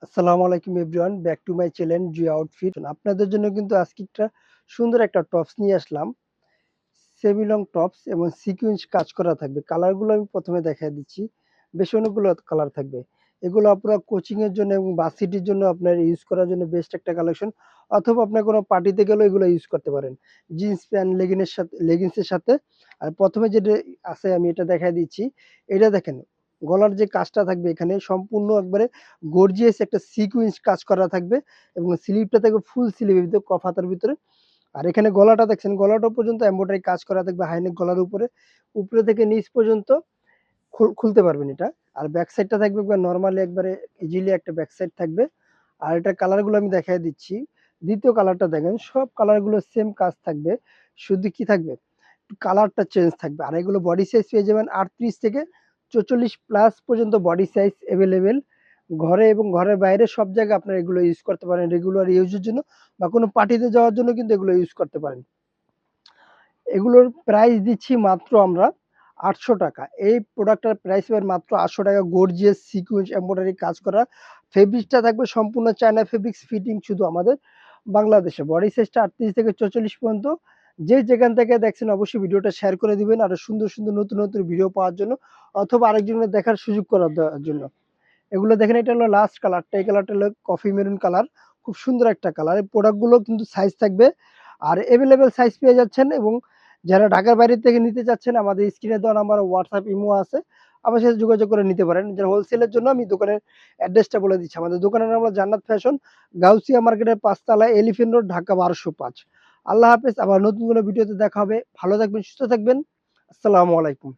আসসালামু আলাইকুম everyone, back to my channel Jio outfit. আপনাদের জন্য কিন্তু আজকে একটা সুন্দর একটা টপস নিয়ে আসলাম। সেমি লং টপস এবং সিকুয়েন্স কাজ করা থাকবে। কালারগুলো আমি প্রথমে দেখায় দিচ্ছি। বেশ অনেকগুলো কালার থাকবে। এগুলো আপনারা কোচিং এর জন্য এবং ভার্সিটির জন্য আপনার ইউজ করার জন্য বেস্ট একটা কালেকশন। অথবা আপনার কোনো পার্টিতে গেলেও এগুলো ইউজ করতে পারেন। জিন্স প্যান্ট লেগিংসের সাথে। আর প্রথমে যেটা আছে আমি এটা দেখায় দিচ্ছি। এটা দেখেন, গলার যে কাজটা থাকবে এখানে সম্পূর্ণ একবারে গর্জিয়াস একটা সিকুয়েন্স কাজ করা থাকবে এবং স্লিভটা থাকবে ফুল স্লিভের ভিতরে কফ হাতার ভিতরে। আর এখানে গলাটা দেখছেন, গলাটা পর্যন্ত এমব্রয়ডারি কাজ করা থাকবে হাইনেক গলার উপরে। উপরে থেকে নিচ পর্যন্ত খুলতে পারবেন এটা। আর ব্যাক সাইডটা থাকবে একবার নরমালি, একবারে ইজিলি একটা ব্যাক সাইড থাকবে। আর এটার কালারগুলো আমি দেখায় দিচ্ছি। দ্বিতীয় কালারটা দেখেন, সব কালারগুলো সেম কাজ থাকবে। শুধু কি থাকবে, কালারটা চেঞ্জ থাকবে। আর এগুলো বডি সাইজ পেয়ে যাবেন 38 থেকে 44 প্লাস পর্যন্ত বডি সাইজ এভেলেবেল। ঘরে এবং ঘরের বাইরে সব জায়গায় আপনারা এগুলো ইউজ করতে পারেন রেগুলার ইউজের জন্য, বা কোনো পার্টিতে যাওয়ার জন্য কিন্তু এগুলো ইউজ করতে পারেন। এগুলোর প্রাইস দিচ্ছি মাত্র আমরা ৮০০ টাকা। এই প্রোডাক্টটার প্রাইস পাবেন মাত্র ৮০০ টাকা। গর্জিয়াস সিকুয়েন্স এমব্রয়ডারি কাজ করা। ফেব্রিক্সটা থাকবে সম্পূর্ণ চায়না ফেব্রিক্স, ফিটিং শুধু আমাদের বাংলাদেশে। বডি সাইজটা 38 থেকে 44 পর্যন্ত। যে যেখান থেকে দেখছেন অবশ্যই ভিডিওটা শেয়ার করে দিবেন আরো সুন্দর, সুন্দর নতুন, নতুন ভিডিও পাওয়ার জন্য, অথবা আরেকজনের দেখার সুযোগ করে দেওয়ার জন্য। এগুলো দেখেন, এটা হলো লাস্ট কালারটা। এই কালারটা হলো কফি মেরুন কালার। খুব সুন্দর একটা কালার। এই প্রোডাক্টগুলো কিন্তু সাইজ থাকবে আর এভেলেবেল সাইজ পেয়ে যাচ্ছেন। এবং যারা ঢাকার বাইরে থেকে নিতে চাচ্ছেন, আমাদের স্ক্রিনে দেওয়া নাম্বার হোয়াটসঅ্যাপ ইমো আছে, আমার সাথে যোগাযোগ করে নিতে পারেন। যারা হোলসেলের জন্য আমি দোকানের অ্যাড্রেসটা বলে দিচ্ছি। আমাদের দোকানের নাম হলো জান্নাত ফ্যাশন, গাউসিয়া মার্কেটের ৫ তলায়, এলিফ্যান্ট রোড, ঢাকা ১২০৫। আল্লাহ হাফেজ। আবার নতুন কোনো ভিডিওতে দেখা হবে। ভালো থাকবেন, সুস্থ থাকবেন। আসসালামু আলাইকুম।